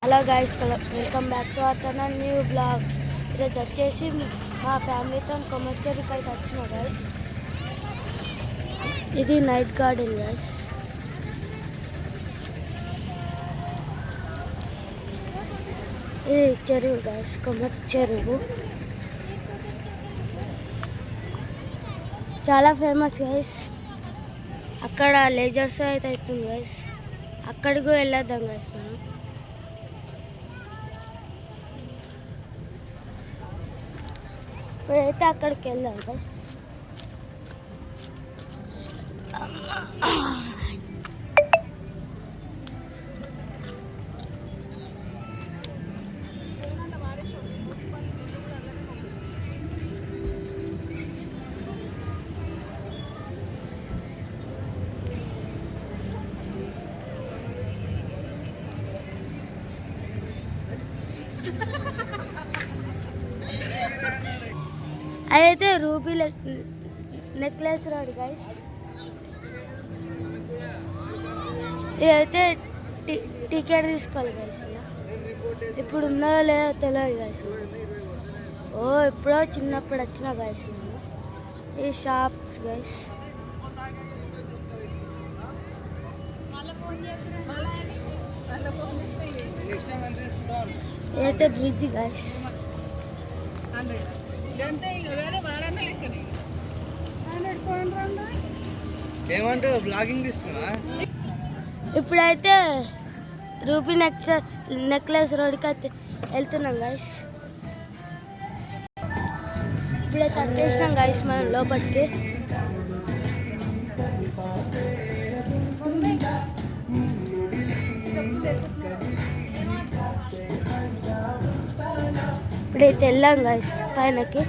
Hello guys, welcome back to our channel new blogs. ఈరోజు వచ్చేసి మా ఫ్యామిలీతో కొమ్మచ్చేరికి అయితే వచ్చిన గైస్. ఇది నైట్ గార్డెన్ గైస్. ఇది చెరువు గైస్, కొమ్మచ్చి చెరువు చాలా ఫేమస్ గైస్. అక్కడ లేజర్ షో అయితే అవుతుంది గైస్. అక్కడికి వెళ్ళొద్దాం గైస్. మనం ఇప్పుడైతే అక్కడికి వెళ్దాం గైస్. అదైతే రూబీ నెక్లెస్ రోడ్ గైస్. ఇదైతే టికెట్ తీసుకోవాలి గైస్. అలా ఇప్పుడు ఉందో లేదో తెలియదు గైస్. ఎప్పుడో చిన్నప్పుడు వచ్చిన గైస్ నేను. ఈ షాప్స్ గైస్. ఇదైతే బ్రిడ్జ్ గైస్. ఏమంటే బ్లాగింగ్ తీస్తున్నా. ఇప్పుడైతే రూపీ నెక్లెస్ రోడ్కి అయితే వెళ్తున్నాం గైస్. ఇప్పుడైతే వచ్చేసినాం గైస్ మనం లోపలికి. ఇప్పుడైతే వెళ్ళాం గైస్ పైనకి.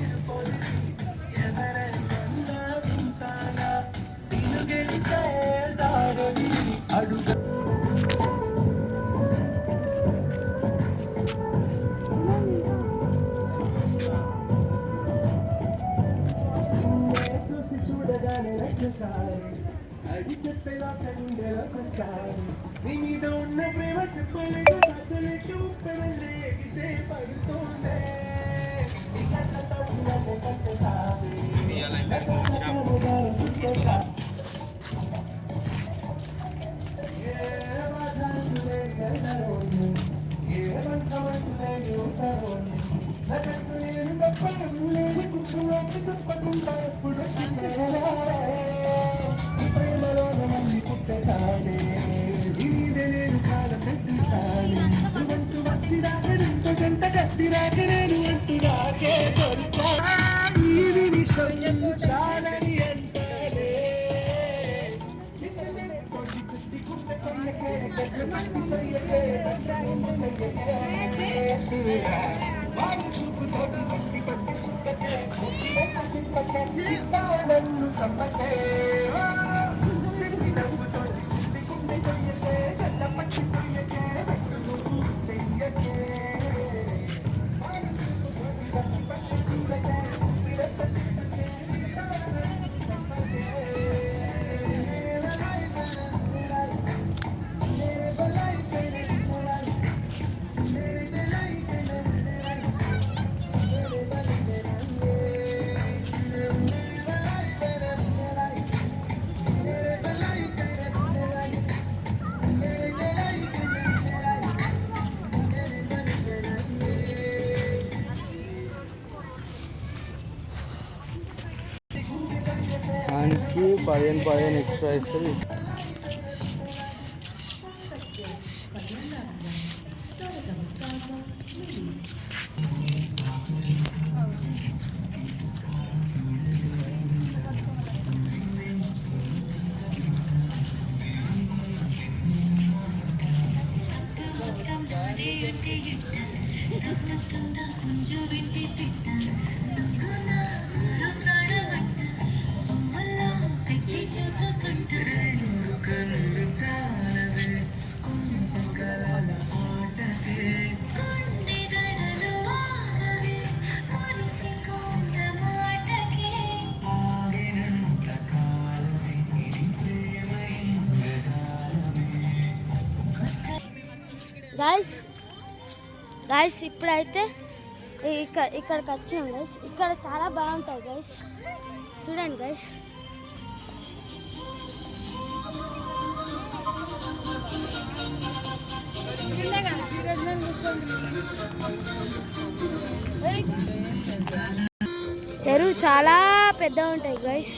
దానికి 15 ఎక్స్ట్రా ఇస్తుంది. గాయస్ గైస్ ఇప్పుడైతే ఇక్కడికి వచ్చాం గైస్. ఇక్కడ చాలా బాగుంటాయి గైస్, చూడండి గైస్. చెరువు చాలా పెద్దగా ఉంటాయి గైస్.